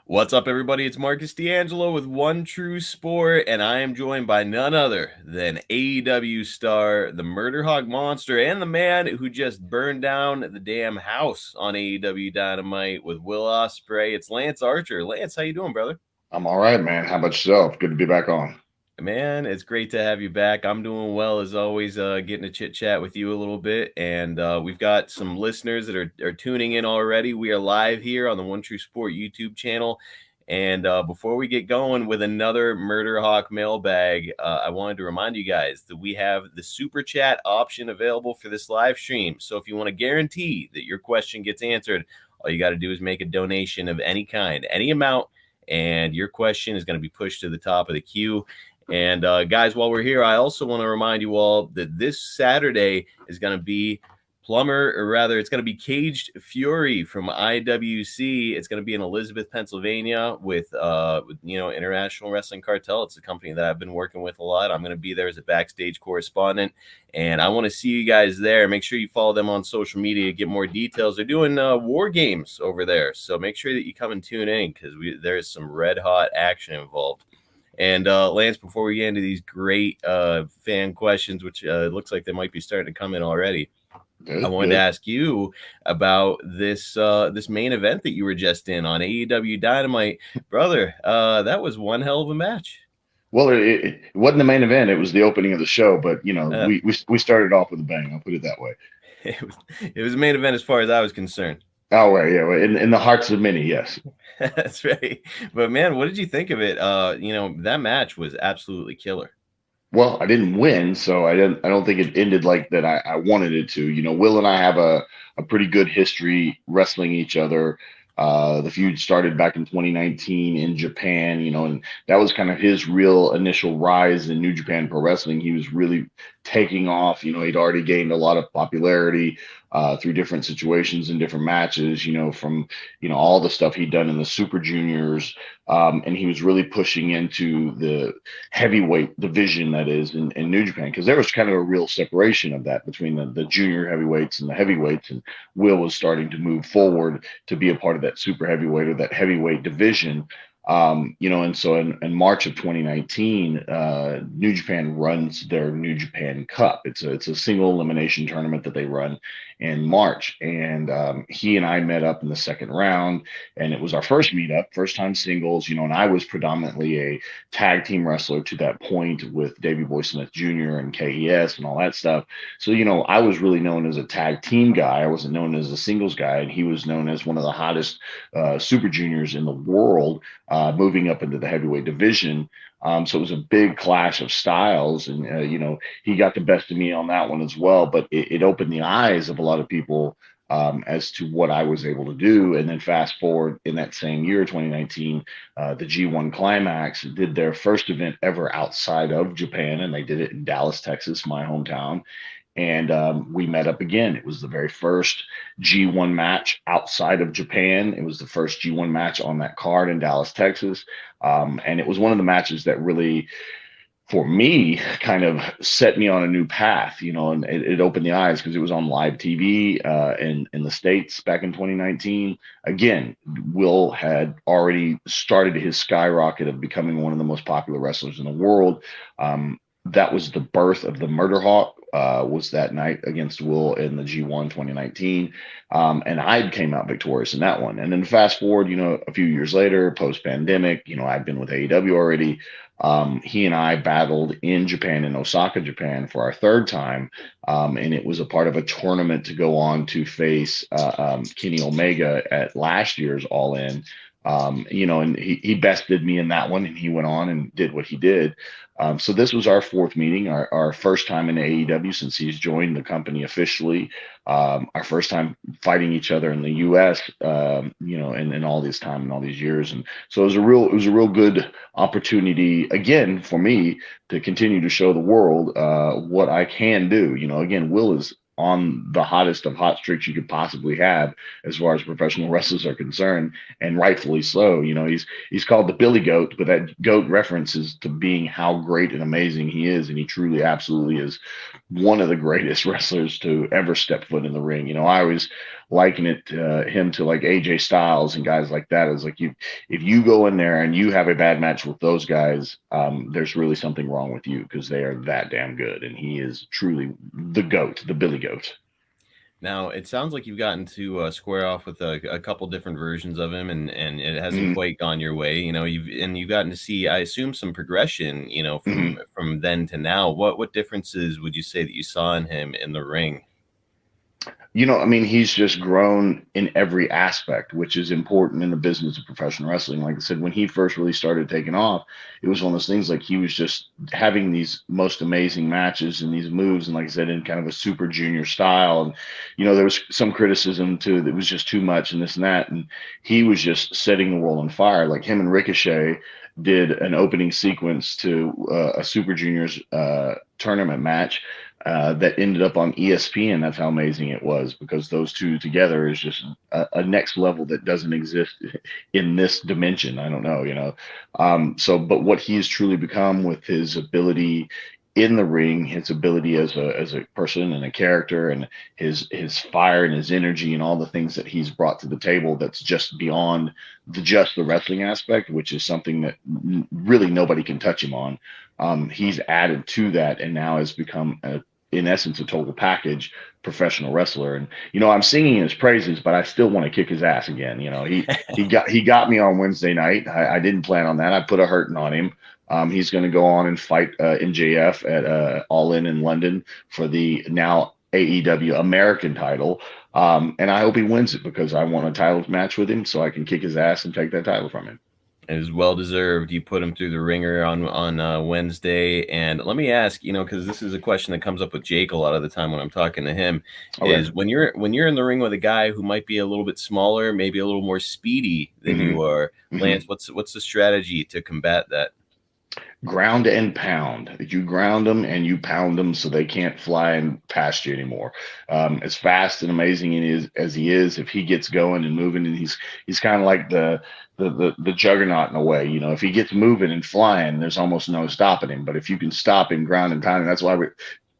What's up, everybody? It's Marcus D'Angelo with One True Sport, and I am joined by none other than AEW star, the Murderhawk Monster, and the man who just burned down the damn house on AEW Dynamite with Will Ospreay. It's Lance Archer. Lance, how you doing, brother? I'm all right, man. How about yourself? Good to be back on. Man, it's great to have you back. I'm doing well as always, getting to chit chat with you a little bit. And we've got some listeners that are tuning in already. We are live here on the One True Sport YouTube channel. And before we get going with another Murder Hawk mailbag, I wanted to remind you guys that we have the super chat option available for this live stream. So if you want to guarantee that your question gets answered, all you got to do is make a donation of any kind, any amount, and your question is going to be pushed to the top of the queue. And guys, while we're here, I also want to remind you all that this Saturday is going to be it's going to be Caged Fury from IWC. It's going to be in Elizabeth, Pennsylvania with International Wrestling Cartel. It's a company that I've been working with a lot. I'm going to be there as a backstage correspondent, and I want to see you guys there. Make sure you follow them on social media to get more details. They're doing war games over there, so make sure that you come and tune in because there's some red hot action involved. And Lance, before we get into these great fan questions, which looks like they might be starting to come in already, I wanted to ask you about this main event that you were just in on AEW Dynamite, brother. That was one hell of a match. Well, it wasn't the main event; it was the opening of the show. But we started off with a bang. I'll put it that way. It was a main event as far as I was concerned. Oh, right, yeah, in the hearts of many, yes. That's right. But man, what did you think of it? That match was absolutely killer. Well, I didn't win, so I don't think it ended like that. I wanted it to. Will and I have a pretty good history wrestling each other. The feud started back in 2019 in Japan, and that was kind of his real initial rise in New Japan Pro Wrestling. He was really taking off. He'd already gained a lot of popularity through different situations and different matches, from, all the stuff he'd done in the Super Juniors. And he was really pushing into the heavyweight division that is in New Japan, because there was kind of a real separation of that between the junior heavyweights and the heavyweights. And Will was starting to move forward to be a part of that super heavyweight or that heavyweight division. And so in March of 2019, New Japan runs their New Japan Cup. It's a single elimination tournament that they run in March, and he and I met up in the second round, and it was our first meetup, first time singles. And I was predominantly a tag team wrestler to that point with Davey Boy Smith Jr. and KES and all that stuff. So I was really known as a tag team guy. I wasn't known as a singles guy, and he was known as one of the hottest super juniors in the world. Moving up into the heavyweight division. So it was a big clash of styles. And, he got the best of me on that one as well. But it opened the eyes of a lot of people as to what I was able to do. And then fast forward in that same year, 2019, the G1 Climax did their first event ever outside of Japan. And they did it in Dallas, Texas, my hometown. And we met up again. It was the very first G1 match outside of Japan. It was the first G1 match on that card in Dallas, Texas. And it was one of the matches that really, for me, kind of set me on a new path, and it opened the eyes because it was on live TV in the States back in 2019. Again, Will had already started his skyrocket of becoming one of the most popular wrestlers in the world. That was the birth of the Murderhawk. Was that night against Will in the G1 2019. And I came out victorious in that one. And then fast forward, a few years later, post pandemic, I've been with AEW already. He and I battled in Japan, in Osaka, Japan, for our third time. And it was a part of a tournament to go on to face Kenny Omega at last year's All In. And he bested me in that one, and he went on and did what he did. So this was our fourth meeting, our first time in AEW since he's joined the company officially. Our first time fighting each other in the U.S. In all this time and all these years, and so it was a real good opportunity again for me to continue to show the world what I can do. Again, Will is on the hottest of hot streaks you could possibly have as far as professional wrestlers are concerned, and rightfully so. He's called the Billy Goat, but that goat references to being how great and amazing he is, and he truly absolutely is one of the greatest wrestlers to ever step foot in the ring. liken it him to like AJ Styles and guys like that. Is like if you go in there and you have a bad match with those guys, there's really something wrong with you because they are that damn good, and he is truly the GOAT, the Billy Goat. Now, it sounds like you've gotten to square off with a couple different versions of him, and it hasn't quite gone your way. You've gotten to see, I assume, some progression. From then to now. What differences would you say that you saw in him in the ring? I mean, he's just grown in every aspect, which is important in the business of professional wrestling. Like I said, when he first really started taking off, it was one of those things like he was just having these most amazing matches and these moves. And like I said, in kind of a super junior style. And, there was some criticism too that was just too much and this and that. And he was just setting the world on fire. Like him and Ricochet did an opening sequence to a Super Juniors tournament match that ended up on ESPN. That's how amazing it was, because those two together is just a next level that doesn't exist in this dimension. I don't know, but what he's truly become with his ability in the ring, his ability as a person and a character, and his fire and his energy and all the things that he's brought to the table, that's just beyond the wrestling aspect, which is something that really nobody can touch him on. He's added to that and now has become in essence a total package professional wrestler. And I'm singing his praises, but I still want to kick his ass again. He got me on Wednesday night. I didn't plan on that. I put a hurting on him. He's going to go on and fight MJF at All In London for the now AEW American title. And I hope he wins it, because I want a title match with him so I can kick his ass and take that title from him. It is well deserved. You put him through the ringer on Wednesday, and let me ask, because this is a question that comes up with Jake a lot of the time when I'm talking to him, is when you're in the ring with a guy who might be a little bit smaller, maybe a little more speedy than you are, Lance, what's the strategy to combat that? Ground and pound. You ground them and you pound them so they can't fly past you anymore. As fast and amazing as he is, if he gets going and moving, and he's kind of like the juggernaut in a way. If he gets moving and flying, there's almost no stopping him. But if you can stop him ground and pound, that's why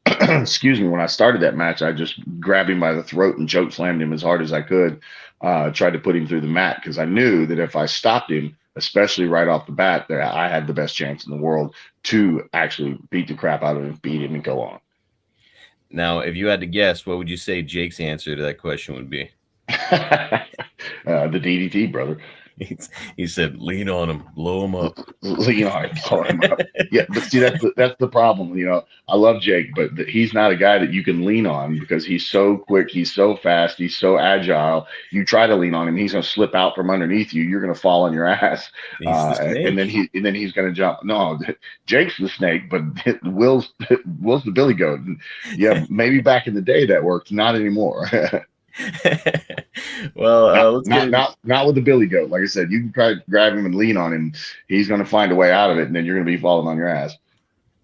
excuse me, when I started that match, I just grabbed him by the throat and choke slammed him as hard as I could. Tried to put him through the mat, because I knew that if I stopped him, especially right off the bat, that I had the best chance in the world to actually beat the crap out of him, beat him, and go on. Now, if you had to guess, what would you say Jake's answer to that question would be? The DDT, brother. He said, lean on him, blow him up. Lean on him, blow him up. Yeah, but see, that's the problem. I love Jake, but he's not a guy that you can lean on, because he's so quick, he's so fast, he's so agile. You try to lean on him, he's going to slip out from underneath you. You're going to fall on your ass, and then he's going to jump. No, Jake's the snake, but Will's the Billy Goat. Yeah, maybe back in the day that worked, not anymore. Well, not with the Billy Goat. Like I said, you can try to grab him and lean on him. He's going to find a way out of it, and then you're going to be falling on your ass.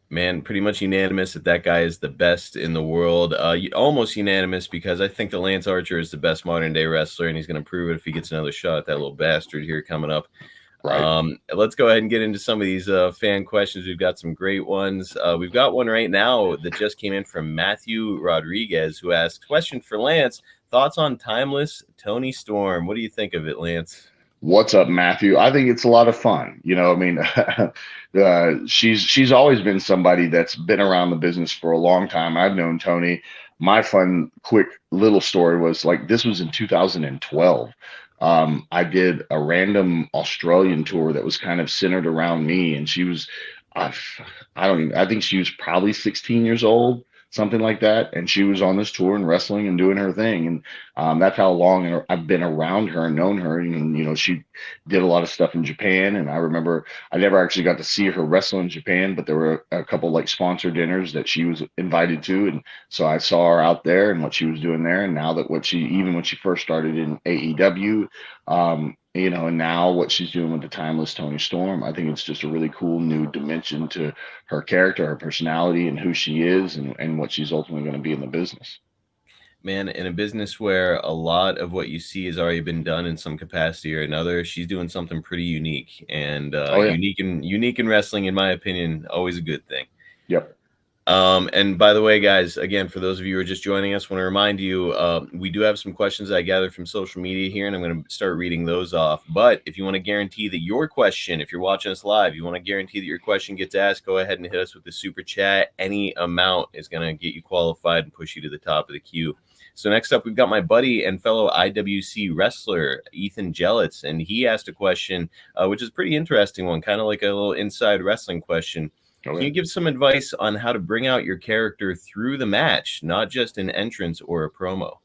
Man, pretty much unanimous that guy is the best in the world. Almost unanimous, because I think that Lance Archer is the best modern day wrestler, and he's going to prove it if he gets another shot at that little bastard here coming up. Right. Let's go ahead and get into some of these fan questions. We've got some great ones. We've got one right now that just came in from Matthew Rodriguez, who asks, question for Lance, thoughts on Timeless Toni Storm? What do you think of it, Lance? What's up, Matthew? I think it's a lot of fun. She's always been somebody that's been around the business for a long time. I've known Toni. My fun, quick little story was like, this was in 2012. I did a random Australian tour that was kind of centered around me, and she was, I think she was probably 16 years old, something like that. And she was on this tour and wrestling and doing her thing. And that's how long I've been around her and known her. And, she did a lot of stuff in Japan. And I remember I never actually got to see her wrestle in Japan, but there were a couple like sponsor dinners that she was invited to. And so I saw her out there and what she was doing there. And now that even when she first started in AEW, and now what she's doing with the Timeless Toni Storm, I think it's just a really cool new dimension to her character, her personality, and who she is, and what she's ultimately going to be in the business. Man, in a business where a lot of what you see has already been done in some capacity or another, she's doing something pretty unique, and unique in wrestling, in my opinion, always a good thing. Yep. And by the way, guys, again, for those of you who are just joining us, I want to remind you, we do have some questions I gathered from social media here, and I'm going to start reading those off. But if you want to guarantee that your question, if you're watching us live, you want to guarantee that your question gets asked, go ahead and hit us with the super chat. Any amount is going to get you qualified and push you to the top of the queue. So next up, we've got my buddy and fellow IWC wrestler, Ethan Jelitz, and he asked a question, which is a pretty interesting one, kind of like a little inside wrestling question. Okay. Can you give some advice on how to bring out your character through the match, not just an entrance or a promo?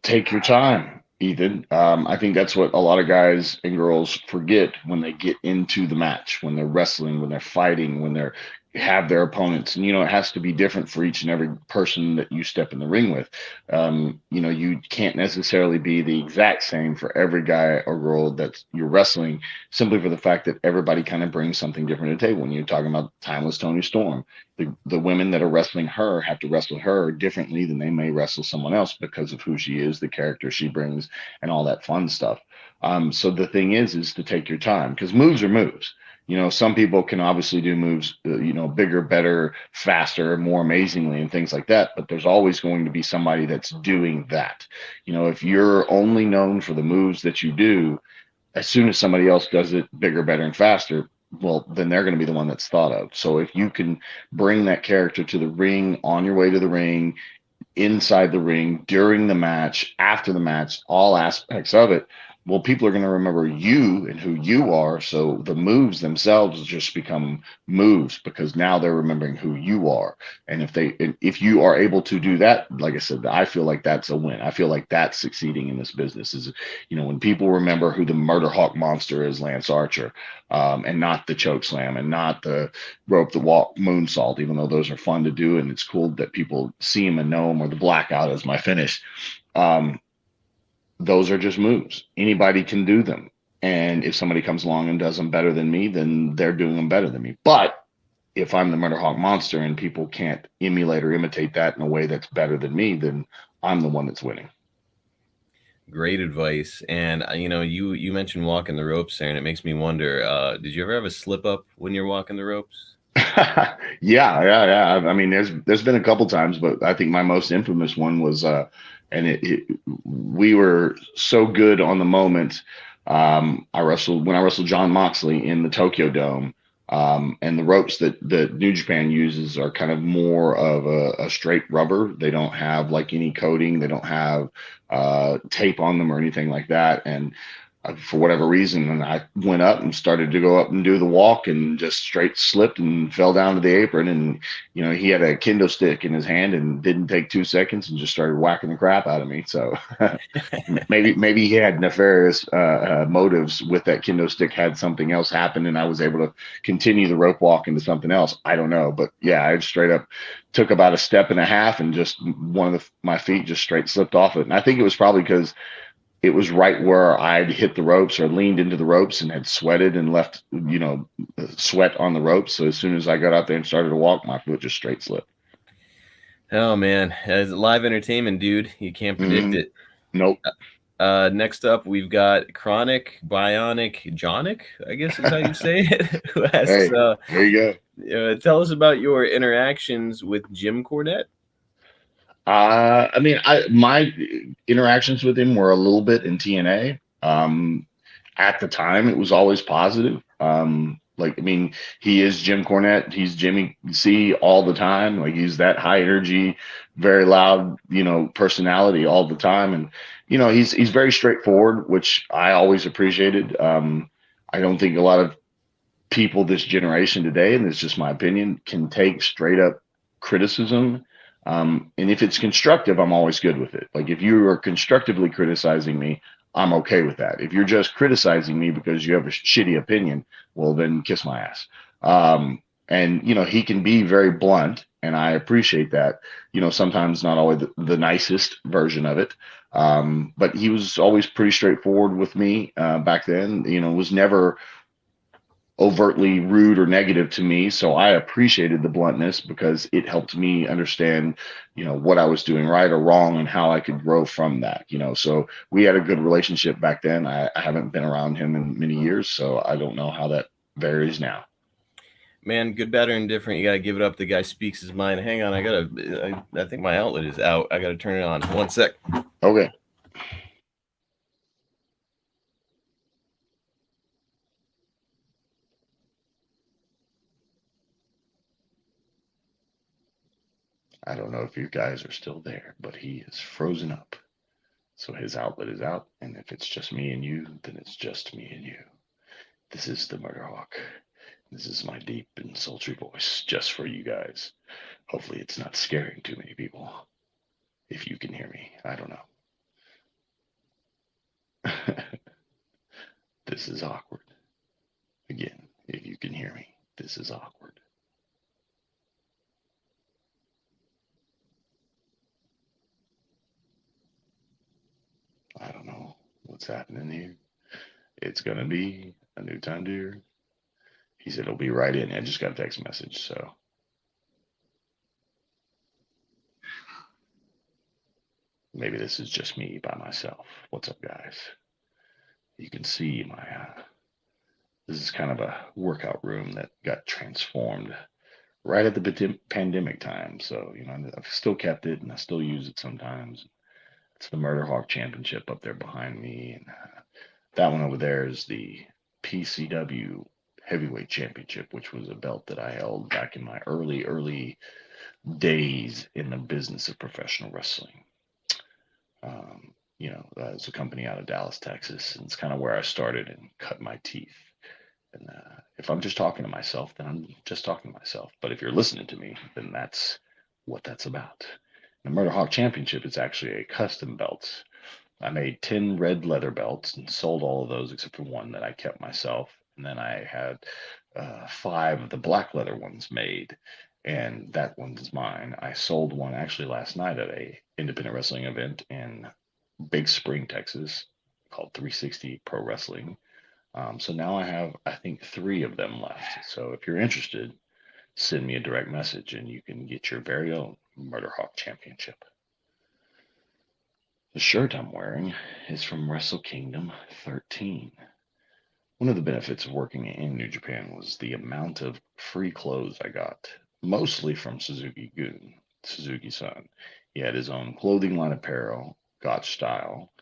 Take your time, Ethan. I think that's what a lot of guys and girls forget when they get into the match, when they're wrestling, when they're fighting, when they're have their opponents. And, it has to be different for each and every person that you step in the ring with. You can't necessarily be the exact same for every guy or girl that you're wrestling, simply for the fact that everybody kind of brings something different to the table. When you're talking about Timeless Toni Storm, the women that are wrestling her have to wrestle her differently than they may wrestle someone else because of who she is, the character she brings, and all that fun stuff. So the thing is to take your time, because moves are moves. Some people can obviously do moves, bigger, better, faster, more amazingly, and things like that. But there's always going to be somebody that's doing that. If you're only known for the moves that you do, as soon as somebody else does it bigger, better, and faster, well, then they're going to be the one that's thought of. So if you can bring that character to the ring, on your way to the ring, inside the ring, during the match, after the match, all aspects of it, well, people are going to remember you and who you are. So the moves themselves just become moves, because now they're remembering who you are. And if you are able to do that, like I said, I feel like that's a win. I feel like that's succeeding in this business is, when people remember who the Murderhawk monster is, Lance Archer, and not the choke slam and not the rope, the walk, moonsault, even though those are fun to do. And it's cool that people see them and know them, or the blackout as my finish. Those are just moves. Anybody can do them. And if somebody comes along and does them better than me, then they're doing them better than me. But if I'm the Murderhawk monster and people can't emulate or imitate that in a way that's better than me, then I'm the one that's winning. Great advice. And, you mentioned walking the ropes there, and it makes me wonder, did you ever have a slip up when you're walking the ropes? Yeah. I mean, there's been a couple times, but I think my most infamous one was, we were so good on the moment. When I wrestled John Moxley in the Tokyo Dome, and the ropes that New Japan uses are kind of more of a straight rubber. They don't have like any coating. They don't have tape on them or anything like that. And for whatever reason, and I went up and started to go up and do the walk, and just straight slipped and fell down to the apron. And he had a kendo stick in his hand and didn't take 2 seconds and just started whacking the crap out of me. So maybe he had nefarious motives with that kendo stick, had something else happen, and I was able to continue the rope walk into something else. I don't know, but yeah, I straight up took about a step and a half, and just one of my feet just straight slipped off it. And I think it was probably because it was right where I'd hit the ropes or leaned into the ropes and had sweated and left, sweat on the ropes. So as soon as I got out there and started to walk, my foot just straight slipped. Oh, man. It's live entertainment, dude. You can't predict it. Nope. Next up, we've got Chronic Bionic Jonic, I guess is how you say it. Who asks, hey, there you go. Tell us about your interactions with Jim Cornette. My interactions with him were a little bit in TNA. At the time, it was always positive. He is Jim Cornette. He's Jimmy C all the time. Like, he's that high energy, very loud, personality all the time. And, he's very straightforward, which I always appreciated. I don't think a lot of people this generation today, and it's just my opinion, can take straight up criticism. And if it's constructive, I'm always good with it. Like, if you are constructively criticizing me, I'm okay with that. If you're just criticizing me because you have a shitty opinion, well, then kiss my ass. And, he can be very blunt, and I appreciate that. Sometimes not always the nicest version of it. But he was always pretty straightforward with me back then. Was never overtly rude or negative to me. So I appreciated the bluntness, because it helped me understand, what I was doing right or wrong and how I could grow from that. So we had a good relationship back then. I haven't been around him in many years, so I don't know how that varies now. Man, good, better, and different. You gotta give it up. The guy speaks his mind. Hang on, I think my outlet is out. I gotta turn it on. One sec. Okay. I don't know if you guys are still there, but he is frozen up. So his outlet is out, and if it's just me and you, then it's just me and you. This is the Murderhawk. This is my deep and sultry voice just for you guys. Hopefully it's not scaring too many people. If you can hear me, I don't know. This is awkward. Again, if you can hear me, this is awkward. I don't know what's happening here. It's gonna be a new time, dear. He said he'll be right in. I just got a text message, so maybe this is just me by myself. What's up, guys? You can see my this is kind of a workout room that got transformed right at the pandemic time. So, I've still kept it and I still use it sometimes. It's the Murderhawk Championship up there behind me. And that one over there is the PCW Heavyweight Championship, which was a belt that I held back in my early days in the business of professional wrestling. It's a company out of Dallas, Texas, and it's kind of where I started and cut my teeth. And if I'm just talking to myself, then I'm just talking to myself. But if you're listening to me, then that's what that's about. The Murderhawk Championship is actually a custom belt. I made 10 red leather belts and sold all of those except for one that I kept myself. And then I had 5 of the black leather ones made, and that one's mine. I sold one actually last night at a independent wrestling event in Big Spring, Texas, called 360 Pro Wrestling. So now I have, I think, 3 of them left. So if you're interested, send me a direct message and you can get your very own Murderhawk Championship. The shirt I'm wearing is from Wrestle Kingdom 13. One of the benefits of working in New Japan was the amount of free clothes I got, mostly from Suzuki-gun, Suzuki-san. He had his own clothing line apparel, Gotch style,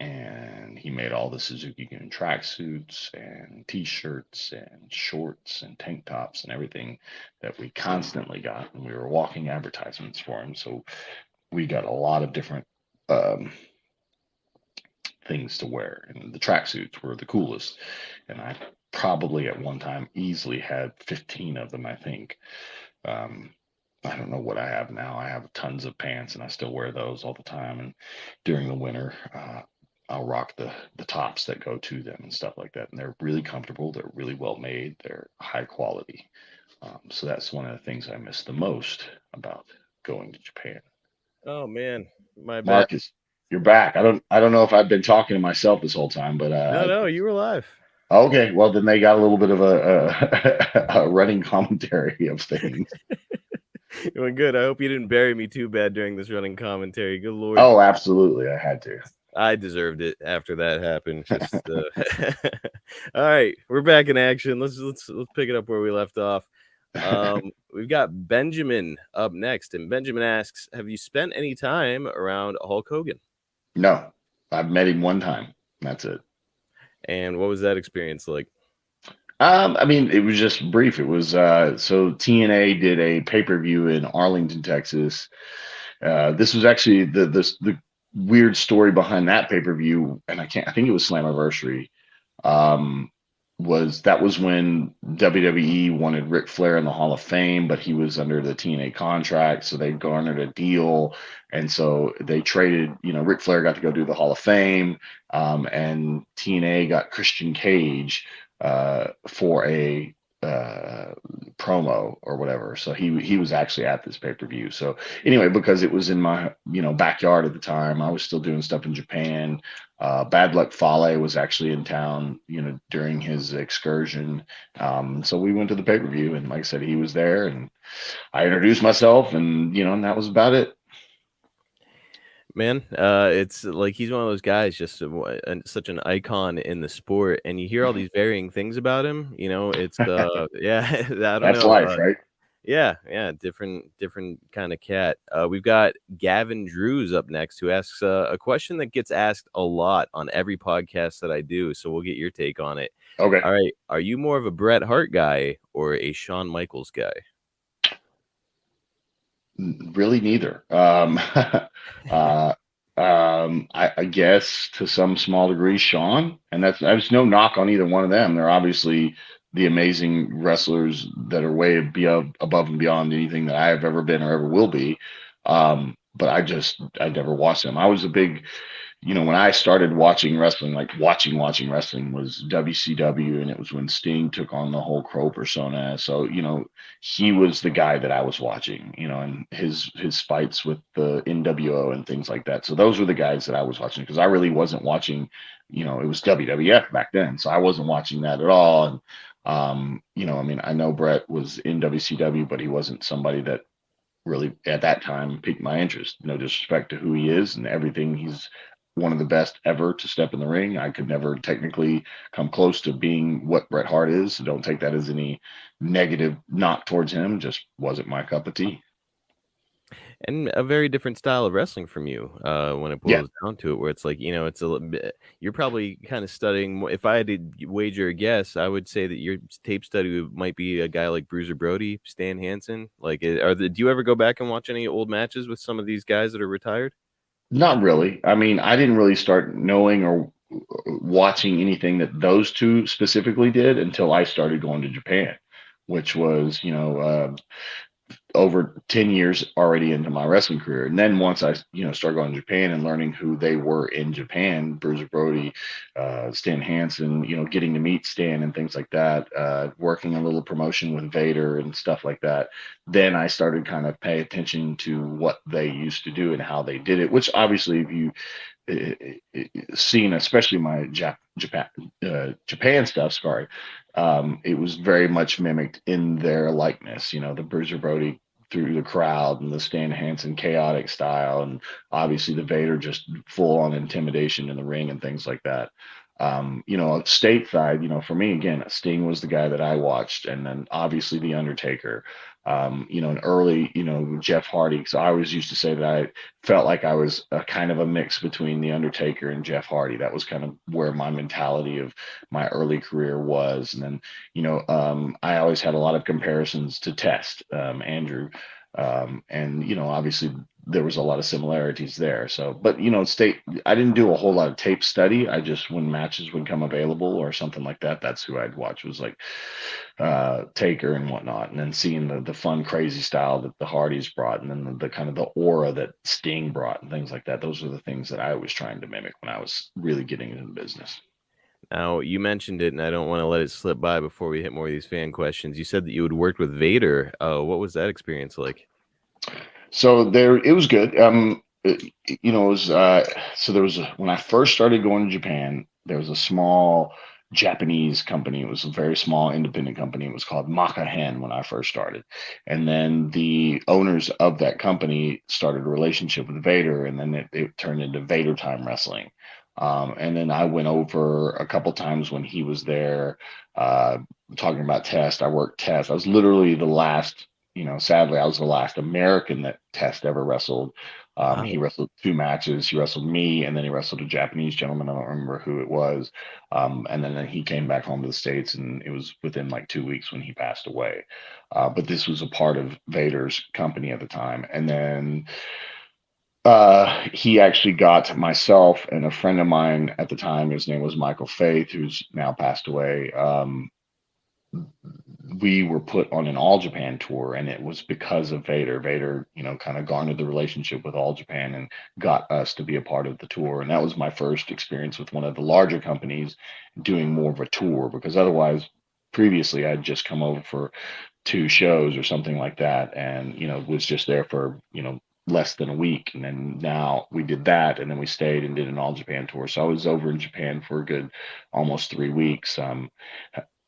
and he made all the Suzuki-gun tracksuits and t-shirts and shorts and tank tops and everything that we constantly got. And we were walking advertisements for him, so we got a lot of different things to wear, and the tracksuits were the coolest. And I probably at one time easily had 15 of them, I think. I don't know what I have now. I have tons of pants, and I still wear those all the time. And during the winter, I'll rock the tops that go to them and stuff like that. And they're really comfortable. They're really well made. They're high quality. So that's one of the things I miss the most about going to Japan. Oh man, my bad. Marcus, you're back. I don't know if I've been talking to myself this whole time, but No, you were live. okay. Well, then they got a little bit of a running commentary of things. It went good. I hope you didn't bury me too bad during this running commentary. Good Lord. Oh, absolutely. I had to. I deserved it after that happened. Just all right, we're back in action. Let's pick it up where we left off. We've got Benjamin up next, and Benjamin asks, "Have you spent any time around Hulk Hogan?" No, I've met him one time. That's it. And what was that experience like? I mean, it was just brief. It was so TNA did a pay-per-view in Arlington, Texas. This was actually the weird story behind that pay-per-view, and I think it was Slammiversary. Was when WWE wanted Ric Flair in the Hall of Fame, but he was under the TNA contract, so they garnered a deal, and so they traded. Ric Flair got to go do the Hall of Fame, and TNA got Christian Cage for a promo or whatever. So he was actually at this pay-per-view. So anyway, because it was in my backyard at the time, I was still doing stuff in Japan. Bad Luck Fale was actually in town, during his excursion. So we went to the pay-per-view, and like I said, he was there, and I introduced myself, and and that was about it. Man, it's like he's one of those guys, just such an icon in the sport, and you hear all these varying things about him. It's yeah, I don't That's know. life, right? Yeah, yeah, different kind of cat. We've got Gavin Drews up next, who asks a question that gets asked a lot on every podcast that I do. So we'll get your take on it. Okay. All right, are you more of a Bret Hart guy or a Shawn Michaels guy? Really neither. uh, I guess to some small degree, Sean, and there's no knock on either one of them. They're obviously the amazing wrestlers that are way above and beyond anything that I have ever been or ever will be. But I never watched them. I was a big, when I started watching wrestling, like watching wrestling was WCW, and it was when Sting took on the whole Crow persona. So, he was the guy that I was watching, and his fights with the NWO and things like that. So those were the guys that I was watching because I really wasn't watching, it was WWF back then. So I wasn't watching that at all. And I mean, I know Brett was in WCW, but he wasn't somebody that really at that time piqued my interest. No disrespect to who he is and everything. He's one of the best ever to step in the ring. I could never technically come close to being what Bret Hart is. So don't take that as any negative knock towards him. Just wasn't my cup of tea. And a very different style of wrestling from you, when it Yeah, boils down to it, where it's like, it's a little bit, you're probably kind of studying more. If I had to wager a guess, I would say that your tape study might be a guy like Bruiser Brody, Stan Hansen. Like, do you ever go back and watch any old matches with some of these guys that are retired? not really. I mean, I didn't really start knowing or watching anything that those two specifically did until I started going to Japan, which was, over 10 years already into my wrestling career. And then once I, started going to Japan and learning who they were in Japan, Bruiser Brody, Stan Hansen, getting to meet Stan and things like that, working a little promotion with Vader and stuff like that. Then I started kind of pay attention to what they used to do and how they did it, which obviously if you seen, especially my Japan stuff, sorry, it was very much mimicked in their likeness. The Bruiser Brody through the crowd and the Stan Hansen chaotic style, and obviously the Vader just full on intimidation in the ring and things like that. Stateside, for me again, Sting was the guy that I watched, and then obviously the Undertaker. An early, Jeff Hardy. So I always used to say that I felt like I was a kind of a mix between the Undertaker and Jeff Hardy. That was kind of where my mentality of my early career was. And then, I always had a lot of comparisons to Test, Andrew. And, obviously there was a lot of similarities there. So, but, I didn't do a whole lot of tape study. I just, when matches would come available or something like that, that's who I'd watch, was like Taker and whatnot, and then seeing the fun, crazy style that the Hardys brought, and then the kind of the aura that Sting brought, and things like that. Those are the things that I was trying to mimic when I was really getting into the business. Now, you mentioned it, and I don't want to let it slip by before we hit more of these fan questions. You said that you had worked with Vader. What was that experience like? So there, it was good. It was so there was when I first started going to Japan, there was a small Japanese company. It was a very small independent company. It was called Makahen when I first started, and then the owners of that company started a relationship with Vader, and then it turned into Vader Time Wrestling. And then I went over a couple times when he was there, uh, talking about Test. I worked Test. I was literally the last, sadly, I was the last American that Test ever wrestled. He Wow. wrestled two matches. He wrestled me, and then he wrestled a Japanese gentleman. I don't remember who it was. And then he came back home to the States, and it was within like 2 weeks when he passed away. But this was a part of Vader's company at the time. And then he actually got myself and a friend of mine at the time. His name was Michael Faith, who's now passed away. We were put on an All Japan tour, and it was because of Vader. Vader, kind of garnered the relationship with All Japan and got us to be a part of the tour. And that was my first experience with one of the larger companies doing more of a tour, because otherwise, previously, I'd just come over for two shows or something like that, and was just there for less than a week. And then now we did that, and then we stayed and did an All Japan tour. So I was over in Japan for a good almost 3 weeks.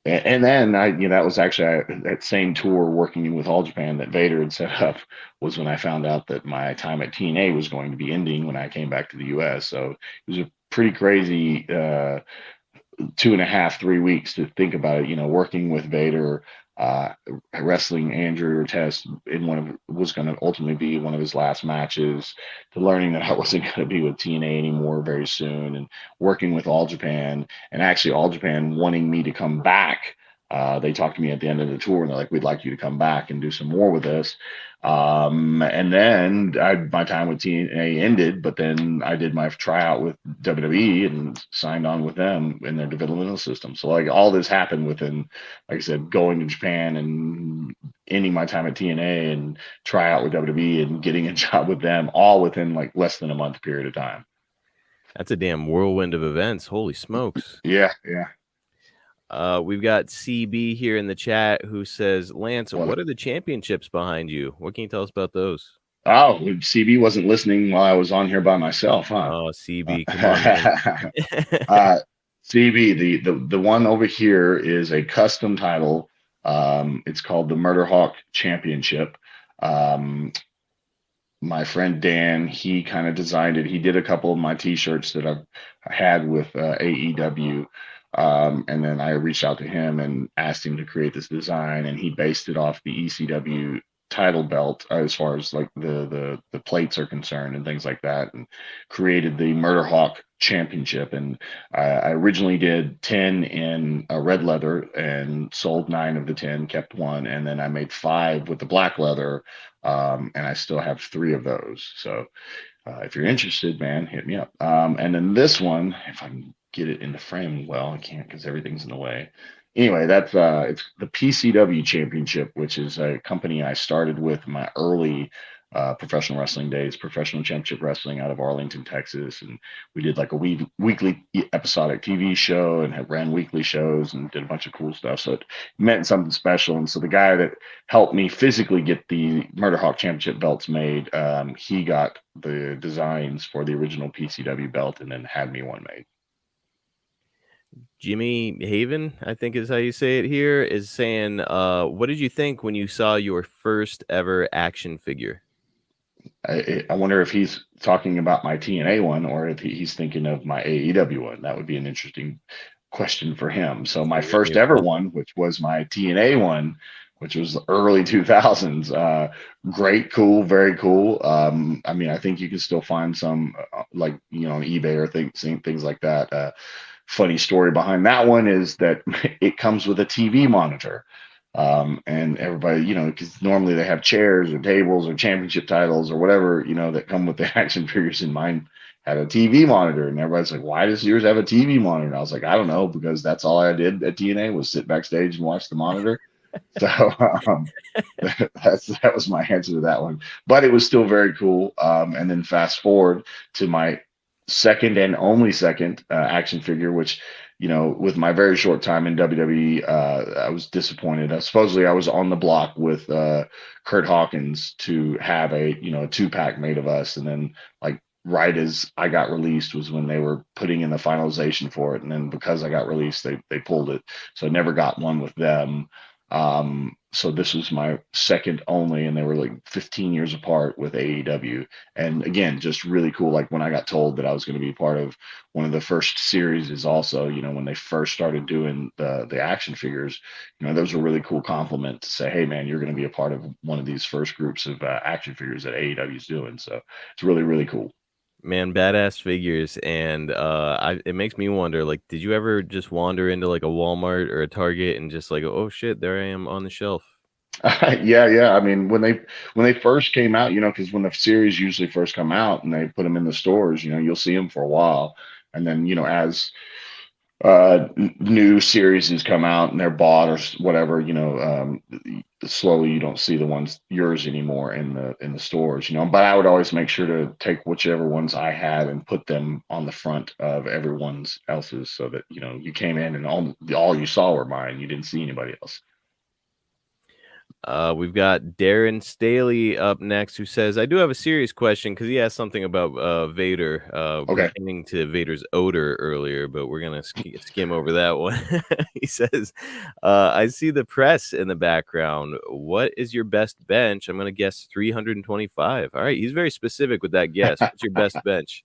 And then that was actually that same tour working with All Japan that Vader had set up was when I found out that my time at TNA was going to be ending when I came back to the US. So it was a pretty crazy 2.5, 3 weeks to think about it. Working with Vader, uh, wrestling Andrew Test in was going to ultimately be one of his last matches, to learning that I wasn't going to be with TNA anymore very soon, and working with All Japan, and actually All Japan wanting me to come back. They talked to me at the end of the tour and they're like, we'd like you to come back and do some more with us. And then my time with TNA ended, but then I did my tryout with WWE and signed on with them in their developmental system. So like all this happened within, like I said, going to Japan and ending my time at TNA and tryout with WWE and getting a job with them, all within like less than a month period of time. That's a damn whirlwind of events. Holy smokes. Yeah, yeah. We've got CB here in the chat who says, Lance, what are the championships behind you? What can you tell us about those? Oh, CB wasn't listening while I was on here by myself, huh? Oh, CB, come on, man. CB, the one over here is a custom title. It's called the Murderhawk Championship. My friend Dan, he kind of designed it. He did a couple of my T-shirts that I've had with AEW. And then I reached out to him and asked him to create this design, and he based it off the ECW title belt as far as like the plates are concerned and things like that, and created the Murderhawk Championship. And I originally did 10 in red leather and sold 9 of the 10, kept 1, and then I made 5 with the black leather, and I still have 3 of those. So if you're interested, man, hit me up. And then this one, if I can get it in the frame, well, I can't because everything's in the way. Anyway, that's it's the PCW Championship, which is a company I started with in my early professional wrestling days, professional championship wrestling out of Arlington, Texas. And we did like a weekly episodic TV show and had ran weekly shows and did a bunch of cool stuff. So it meant something special. And so the guy that helped me physically get the Murderhawk Championship belts made, he got the designs for the original PCW belt and then had me one made. Jimmy Haven, I think is how you say it here, is saying, what did you think when you saw your first ever action figure? I wonder if he's talking about my TNA one or if he's thinking of my AEW one. That would be an interesting question for him. So my first ever one, which was my TNA one, which was the early 2000s, great, cool, very cool. I mean, I think you can still find some like, on eBay or things like that. Funny story behind that one is that it comes with a TV monitor. And everybody, because normally they have chairs or tables or championship titles or whatever, that come with the action figures. In mine had a TV monitor, and everybody's like, why does yours have a TV monitor? And I was like, I don't know, because that's all I did at TNA was sit backstage and watch the monitor. So that was my answer to that one, but it was still very cool. And then fast forward to my second and only second action figure, which, with my very short time in WWE, I was disappointed. Supposedly I was on the block with Kurt Hawkins to have a 2-pack made of us, and then like right as I got released was when they were putting in the finalization for it, and then because I got released, they pulled it, so I never got one with them. So this was my second only, and they were like 15 years apart with AEW. And again, just really cool. Like when I got told that I was going to be part of one of the first series is also, when they first started doing the action figures, those were really cool compliment to say, hey man, you're going to be a part of one of these first groups of action figures that AEW is doing. So it's really, really cool. Man, badass figures. And it makes me wonder, like, did you ever just wander into like a Walmart or a Target and just like, oh shit, there I am on the shelf? Yeah. I mean, when they first came out, because when the series usually first come out and they put them in the stores, you'll see them for a while, and then as new series has come out and they're bought or whatever, slowly you don't see the ones yours anymore in the stores, but I would always make sure to take whichever ones I had and put them on the front of everyone's else's, so that you came in and all you saw were mine, you didn't see anybody else. We've got Darren Staley up next, who says, "I do have a serious question because he asked something about Vader Okay. pertaining to Vader's odor earlier, but we're gonna skim over that one." He says, "I see the press in the background. What is your best bench? I'm gonna guess 325." All right, he's very specific with that guess. What's your best bench?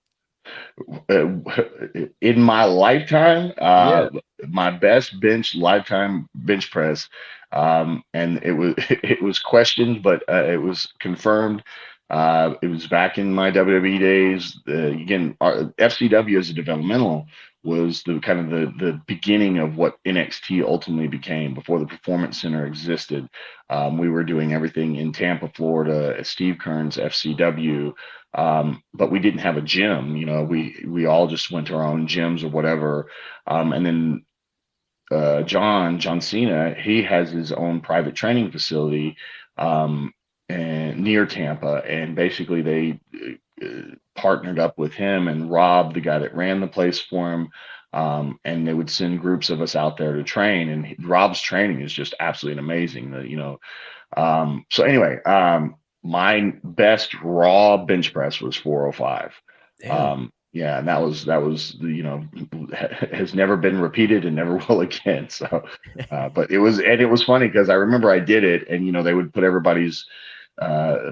In my lifetime, Yeah. my best lifetime bench press, and it was questioned, but it was confirmed. It was back in my WWE days. Again, FCW as a developmental was the kind of the beginning of what NXT ultimately became before the Performance Center existed. We were doing everything in Tampa, Florida, at Steve Kearn's FCW. But we didn't have a gym. We all just went to our own gyms or whatever. And then John Cena, he has his own private training facility and near Tampa, and basically they partnered up with him and Rob, the guy that ran the place for him. And they would send groups of us out there to train, and Rob's training is just absolutely amazing. So anyway, my best raw bench press was 405. Damn. Yeah, and that was has never been repeated and never will again. So, but it was funny because I remember I did it, and they would put everybody's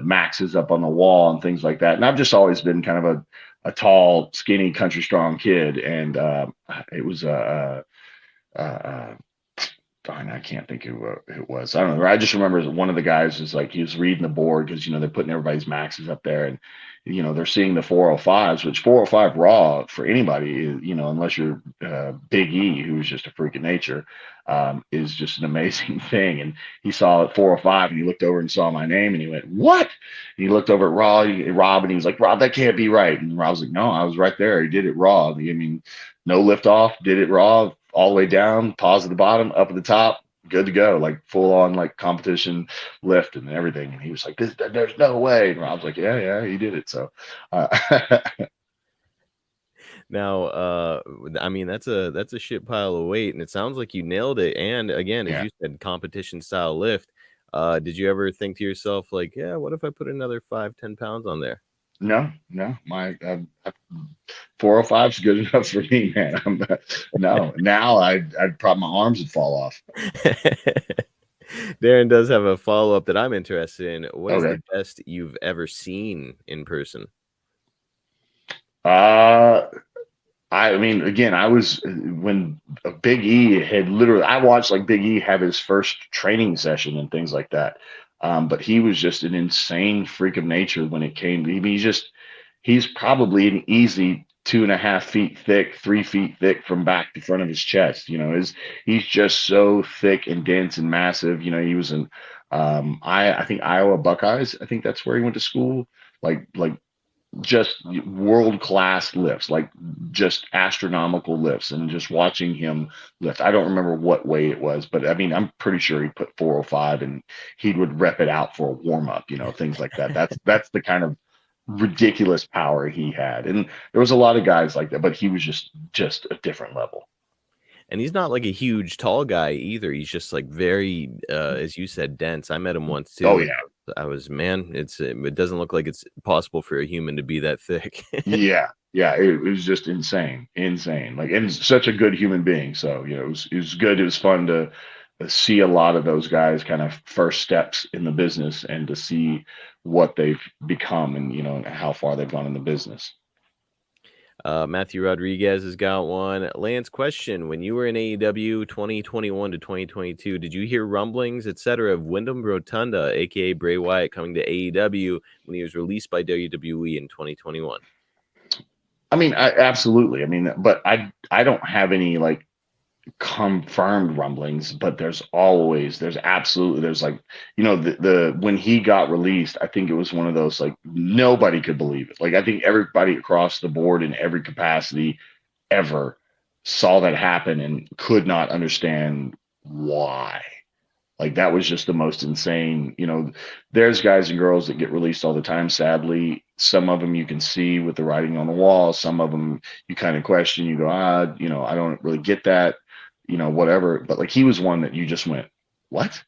maxes up on the wall and things like that. And I've just always been kind of a tall, skinny, country strong kid, and it was darn, I can't think who it was. I don't know. I just remember one of the guys was like, he was reading the board because, they're putting everybody's maxes up there, and, they're seeing the 405s, which 405 raw for anybody, unless you're Big E, who's just a freak of nature, is just an amazing thing. And he saw it 405, and he looked over and saw my name, and he went, "What?" And he looked over at Rob, and he was like, "Rob, that can't be right." And Rob was like, "No, I was right there. He did it raw. I mean, no lift off, did it raw, all the way down, pause at the bottom, up at the top, good to go, like full on like competition lift and everything." And he was like, "There's no way." And I was like, "Yeah, he did it." So, Now, I mean, that's a shit pile of weight, and it sounds like you nailed it. And again, as yeah, you said, competition style lift. Did you ever think to yourself, like, yeah, what if I put another 5-10 pounds on there? no, my 405 is good enough for me, man. No, now I'd probably my arms would fall off. Darren does have a follow up that I'm interested in. What is Okay. the best you've ever seen in person? I mean, again, I was when Big E had literally, I watched like Big E have his first training session and things like that. But he was just an insane freak of nature when it came. I mean, he's probably an easy 2.5 feet thick, 3 feet thick from back to front of his chest. He's just so thick and dense and massive. He was in, I think Iowa Buckeyes. I think that's where he went to school. Like just world class lifts, like just astronomical lifts, and just watching him lift. I don't remember what weight it was, but I mean, I'm pretty sure he put 405, and he would rep it out for a warm up, things like that. That's the kind of ridiculous power he had. And there was a lot of guys like that, but he was just a different level. And he's not like a huge tall guy either. He's just like very, as you said, dense. I met him once Oh too. yeah. I was, man, it doesn't look like it's possible for a human to be that thick. Yeah. It was just insane, like, and such a good human being. So, it was good. It was fun to see a lot of those guys kind of first steps in the business, and to see what they've become, and, and how far they've gone in the business. Matthew Rodriguez has got one. Lance, question: when you were in AEW 2021 to 2022, did you hear rumblings, etc., of Wyndham Rotunda, aka Bray Wyatt, coming to AEW when he was released by WWE in 2021? I mean, absolutely. I mean, but I don't have any like confirmed rumblings, but there's absolutely, there's like, the when he got released, I think it was one of those, like, nobody could believe it. Like, I think everybody across the board in every capacity ever saw that happen and could not understand why. Like, that was just the most insane. There's guys and girls that get released all the time, sadly. Some of them you can see with the writing on the wall. Some of them you kind of question. You go, I don't really get that, whatever. But like, he was one that you just went, what?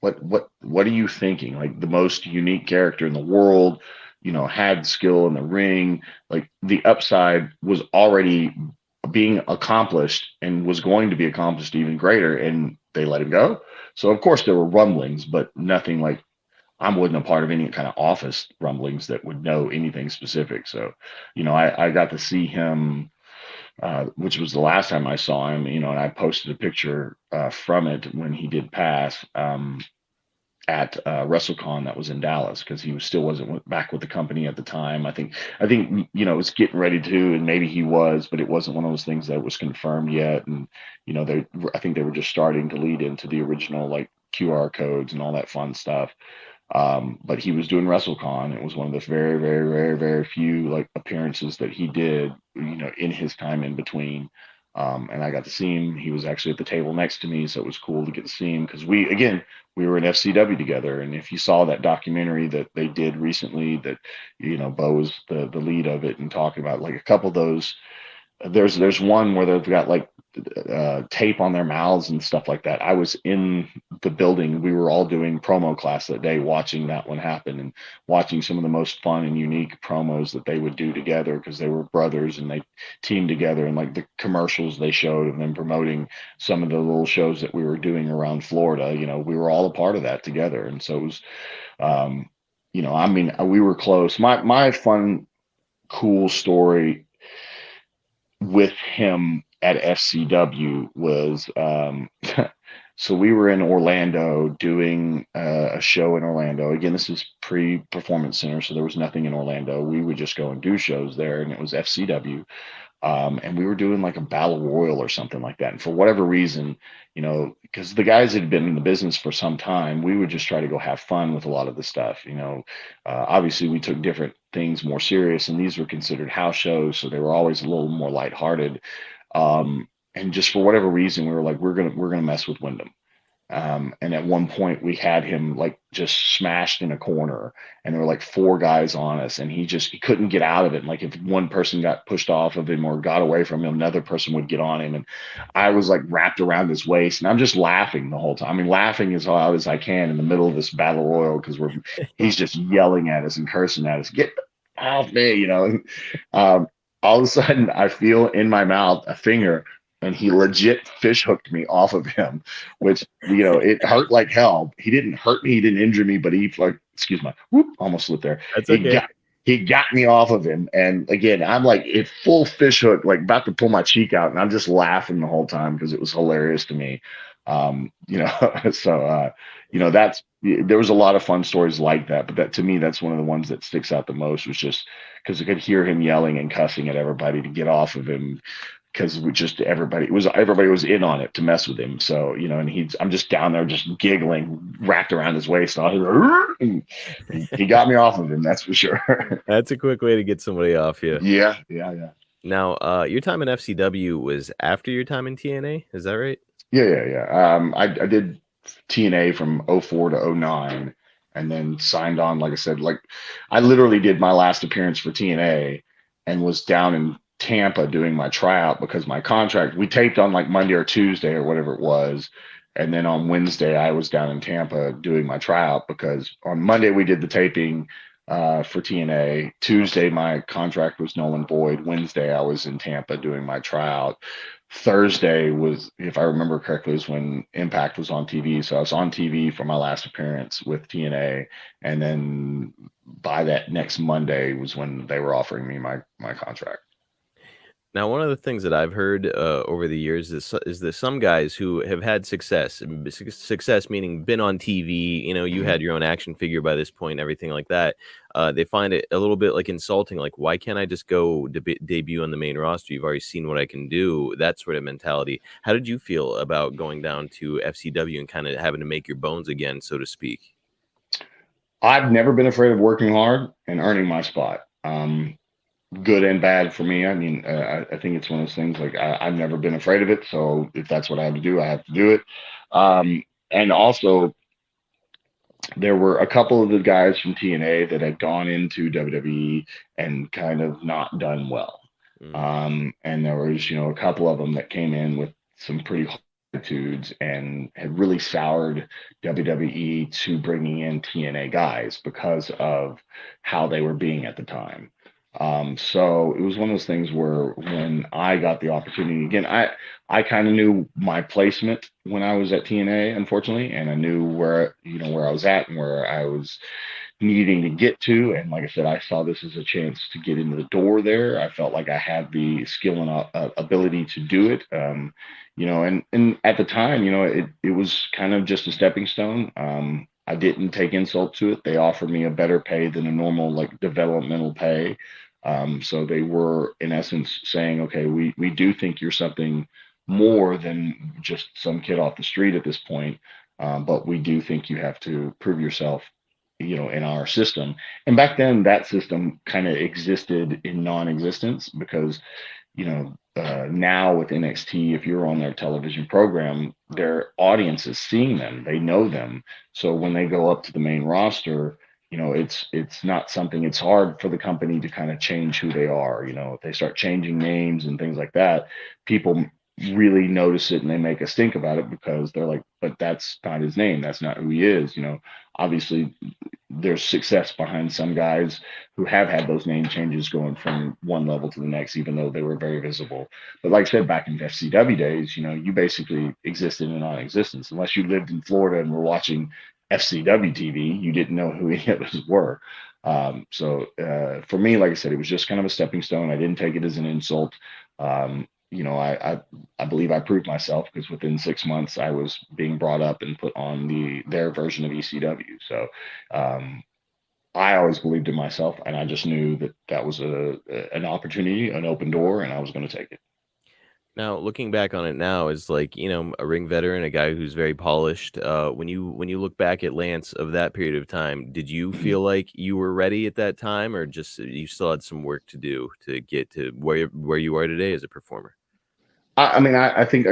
what are you thinking? Like the most unique character in the world, had skill in the ring. Like the upside was already being accomplished and was going to be accomplished even greater, and they let him go. So of course there were rumblings, but nothing like I wasn't a part of any kind of office rumblings that would know anything specific. So, I got to see him, which was the last time I saw him, and I posted a picture from it when he did pass. At WrestleCon that was in Dallas because he still wasn't back with the company at the time. I think it was getting ready to, and maybe he was, but it wasn't one of those things that was confirmed yet. And I think they were just starting to lead into the original like QR codes and all that fun stuff. But he was doing WrestleCon. It was one of the very, very, very, very few like appearances that he did, in his time in between. And I got to see him. He was actually at the table next to me, so it was cool to get to see him because we were in FCW together. And if you saw that documentary that they did recently, that Bo was the lead of it and talking about like a couple of those. There's one where they've got like tape on their mouths and stuff like that. I was in the building. We were all doing promo class that day, watching that one happen and watching some of the most fun and unique promos that they would do together because they were brothers and they teamed together, and like the commercials they showed of them promoting some of the little shows that we were doing around Florida. We were all a part of that together, and so it was, I mean, we were close. My fun, cool story with him at FCW was so we were in Orlando doing a show in Orlando. Again, this is pre-Performance Center, so there was nothing in Orlando. We would just go and do shows there, and it was FCW. And we were doing like a battle royal or something like that. And for whatever reason, because the guys had been in the business for some time, we would just try to go have fun with a lot of the stuff. Obviously we took different things more serious, and these were considered house shows, so they were always a little more lighthearted. And just for whatever reason, we were like, we're gonna mess with Wyndham. And at one point we had him like just smashed in a corner, and there were like four guys on us, and he couldn't get out of it. And like if one person got pushed off of him or got away from him, another person would get on him. And I was like wrapped around his waist, and I'm just laughing the whole time. I mean, laughing as loud as I can in the middle of this battle royal because he's just yelling at us and cursing at us, get off me, all of a sudden I feel in my mouth a finger, and he legit fish hooked me off of him, which, it hurt like hell. He didn't hurt me. He didn't injure me, but he like, excuse my, whoop, almost slipped there. That's okay. He got me off of him. And again, I'm like a full fish hook, like about to pull my cheek out. And I'm just laughing the whole time because it was hilarious to me. So, there was a lot of fun stories like that, but that to me, that's one of the ones that sticks out the most, was just because I could hear him yelling and cussing at everybody to get off of him, because everybody was in on it to mess with him. So, and I'm just down there just giggling, wrapped around his waist. And he got me off of him. That's for sure. That's a quick way to get somebody off you. Yeah. Now, your time in FCW was after your time in TNA. Is that right? Yeah. I did TNA from 04 to 09, and then signed on. Like I said, like I literally did my last appearance for TNA and was down in Tampa doing my tryout because my contract, we taped on like Monday or Tuesday or whatever it was, and then on Wednesday I was down in Tampa doing my tryout because on Monday we did the taping for TNA. Tuesday my contract was null and void. Wednesday I was in Tampa doing my tryout. Thursday was, if I remember correctly, is when Impact was on TV. So I was on TV for my last appearance with TNA, and then by that next Monday was when they were offering me my contract. Now, one of the things that I've heard over the years is that some guys who have had success meaning been on TV, you had your own action figure by this point, everything like that. They find it a little bit like insulting. Like, why can't I just go debut on the main roster? You've already seen what I can do. That sort of mentality. How did you feel about going down to FCW and kind of having to make your bones again, so to speak? I've never been afraid of working hard and earning my spot. Good and bad for me. I mean, I think it's one of those things like I've never been afraid of it. So if that's what I have to do, I have to do it. And also, there were a couple of the guys from TNA that had gone into WWE and kind of not done well. And there was, a couple of them that came in with some pretty attitudes and had really soured WWE to bringing in TNA guys because of how they were being at the time. So it was one of those things where when I got the opportunity again, I kind of knew my placement when I was at TNA, unfortunately, and I knew where I was at and where I was needing to get to. And like I said, I saw this as a chance to get into the door there. I felt like I had the skill and ability to do it. And at the time, it was kind of just a stepping stone. I didn't take insult to it. They offered me a better pay than a normal like developmental pay. So they were in essence saying, okay, we do think you're something more than just some kid off the street at this point. But we do think you have to prove yourself, in our system. And back then, that system kind of existed in non-existence because, now with NXT, if you're on their television program, their audience is seeing them, they know them. So when they go up to the main roster, it's not something. It's hard for the company to kind of change who they are. If they start changing names and things like that, people really notice it and they make a stink about it because they're like, but that's not his name. That's not who he is. Obviously there's success behind some guys who have had those name changes going from one level to the next, even though they were very visible. But like I said, back in FCW days, you basically existed in non-existence unless you lived in Florida and were watching FCW TV. You didn't know who any of us were. So for me, like I said, it was just kind of a stepping stone. I didn't take it as an insult. I believe I proved myself because within 6 months I was being brought up and put on their version of ECW. So I always believed in myself, and I just knew that was an opportunity, an open door, and I was going to take it. Now, looking back on it now, is like a ring veteran, a guy who's very polished. When you look back at Lance of that period of time, did you feel like you were ready at that time, or just you still had some work to do to get to where you are today as a performer? I think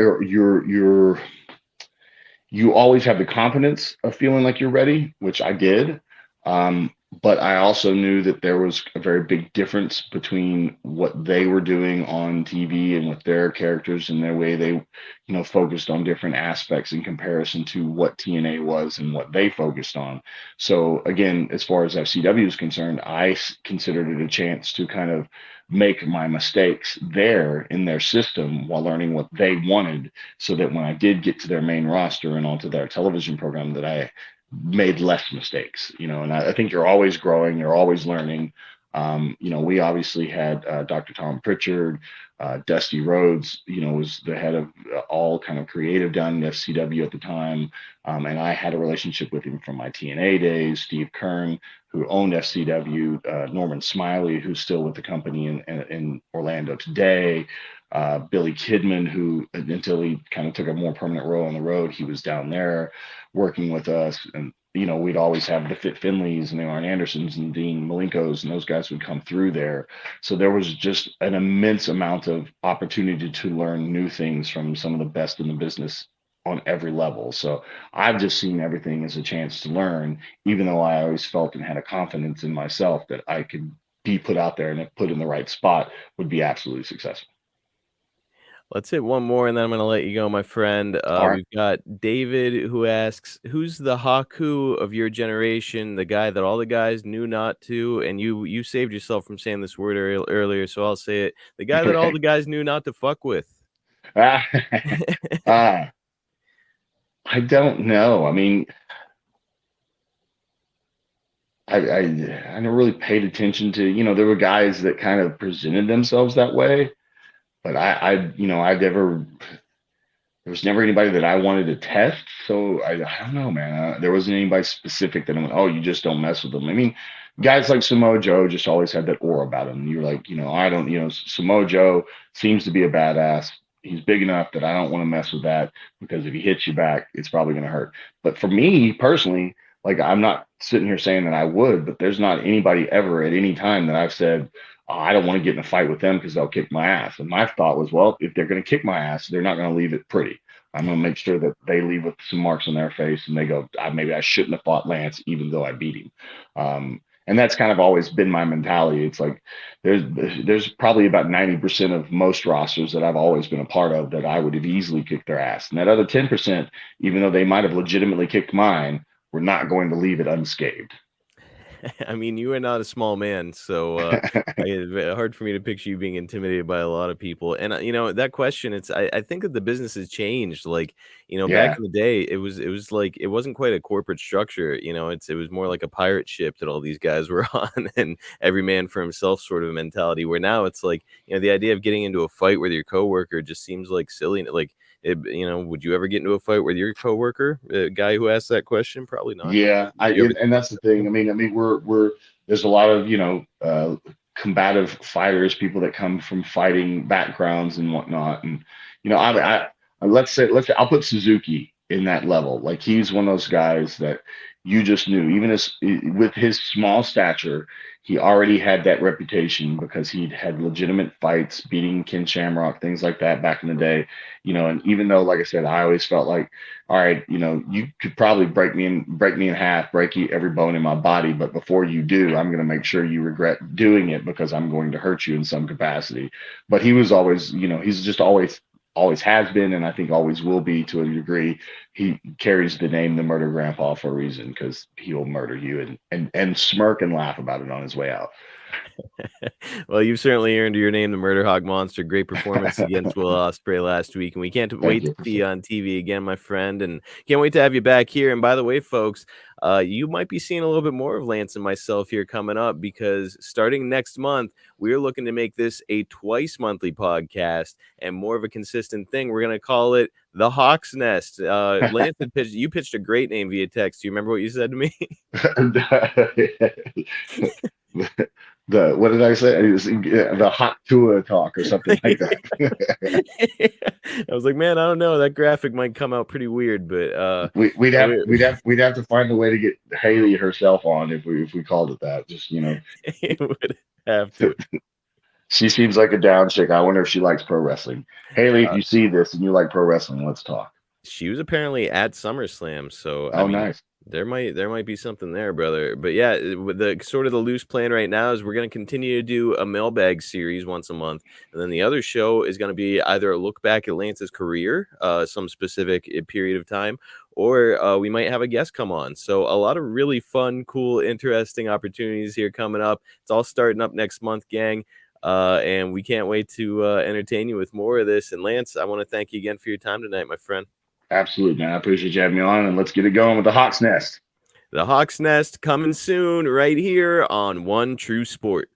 you always have the confidence of feeling like you're ready, which I did. But I also knew that there was a very big difference between what they were doing on TV and with their characters and their way they, focused on different aspects in comparison to what TNA was and what they focused on. So again, as far as FCW is concerned, I considered it a chance to kind of make my mistakes there in their system while learning what they wanted so that when I did get to their main roster and onto their television program that I made less mistakes, and I think you're always growing, you're always learning. We obviously had Dr. Tom Pritchard, Dusty Rhodes, was the head of all kind of creative down in FCW at the time. And I had a relationship with him from my TNA days. Steve Kern, who owned FCW, Norman Smiley, who's still with the company in Orlando today. Billy Kidman, who until he kind of took a more permanent role on the road, he was down there working with us. And we'd always have the Fit Finleys and the Arn Andersons and Dean Malenkos, and those guys would come through there. So there was just an immense amount of opportunity to learn new things from some of the best in the business on every level. So I've just seen everything as a chance to learn, even though I always felt and had a confidence in myself that I could be put out there and if put in the right spot would be absolutely successful. Let's hit one more, and then I'm going to let you go, my friend. All right. We've got David who asks, who's the Haku of your generation, the guy that all the guys knew not to? And you saved yourself from saying this word earlier, so I'll say it. The guy that all the guys knew not to fuck with. I don't know. I mean, I never really paid attention to, there were guys that kind of presented themselves that way, but there was never anybody that I wanted to test. So I don't know, man. There wasn't anybody specific that I went, oh, you just don't mess with them. I mean, guys like Samoa Joe just always had that aura about him. You're like, I don't, Samoa Joe seems to be a badass. He's big enough that I don't want to mess with that because if he hits you back, it's probably going to hurt. But for me personally, like I'm not sitting here saying that I would, but there's not anybody ever at any time that I've said, oh, I don't want to get in a fight with them because they'll kick my ass. And my thought was, well, if they're going to kick my ass, they're not going to leave it pretty. I'm going to make sure that they leave with some marks on their face and they go, maybe I shouldn't have fought Lance even though I beat him. And that's kind of always been my mentality. It's like there's probably about 90% of most rosters that I've always been a part of that I would have easily kicked their ass. And that other 10%, even though they might have legitimately kicked mine, we're not going to leave it unscathed. I mean, you are not a small man, so it's hard for me to picture you being intimidated by a lot of people. And that question, I think that the business has changed. Like, back Yeah. in the day, it was like it wasn't quite a corporate structure. It was more like a pirate ship that all these guys were on, and every man for himself sort of mentality. Where now it's like, the idea of getting into a fight with your coworker just seems like silly. Like, would you ever get into a fight with your coworker? The guy who asked that question, probably not. Yeah, You ever and that's the thing. I mean, we're there's a lot of combative fighters, people that come from fighting backgrounds and whatnot, and let's say I'll put Suzuki in that level. Like he's one of those guys that you just knew, even as with his small stature, he already had that reputation because he'd had legitimate fights, beating Ken Shamrock, things like that back in the day. And even though, like I said, I always felt like, all right, you could probably break me in half, every bone in my body, but before you do, I'm going to make sure you regret doing it because I'm going to hurt you in some capacity. But he was always, he's just always has been, and I think always will be to a degree. He carries the name the Murder Grandpa for a reason, because he'll murder you and smirk and laugh about it on his way out. Well, you've certainly earned your name, the Murderhawk Monster. Great performance against Will Ospreay last week, and we can't Thank wait to you. see you on TV again, my friend, and can't wait to have you back here. And by the way, folks, you might be seeing a little bit more of Lance and myself here coming up, because starting next month, we're looking to make this a twice monthly podcast and more of a consistent thing. We're going to call it the Hawk's Nest. Lance you pitched a great name via text. Do you remember what you said to me? The what did I say? It was the hot tour talk or something like that. I was like, man, I don't know. That graphic might come out pretty weird, but We'd have to find a way to get Haley herself on if we called it that. Just it would have to. she seems like a down chick. I wonder if she likes pro wrestling. Haley, if you see this and you like pro wrestling, let's talk. She was apparently at SummerSlam, so I Oh, mean, nice. there might be something there, brother. But yeah, with the sort of the loose plan right now is we're going to continue to do a mailbag series once a month, and then the other show is going to be either a look back at Lance's career, some specific period of time, or we might have a guest come on. So a lot of really fun, cool, interesting opportunities here coming up. It's all starting up next month, gang. And we can't wait to entertain you with more of this. And Lance, I want to thank you again for your time tonight, my friend. Absolutely, man. I appreciate you having me on, and let's get it going with the Hawk's Nest. The Hawk's Nest coming soon right here on One True Sport.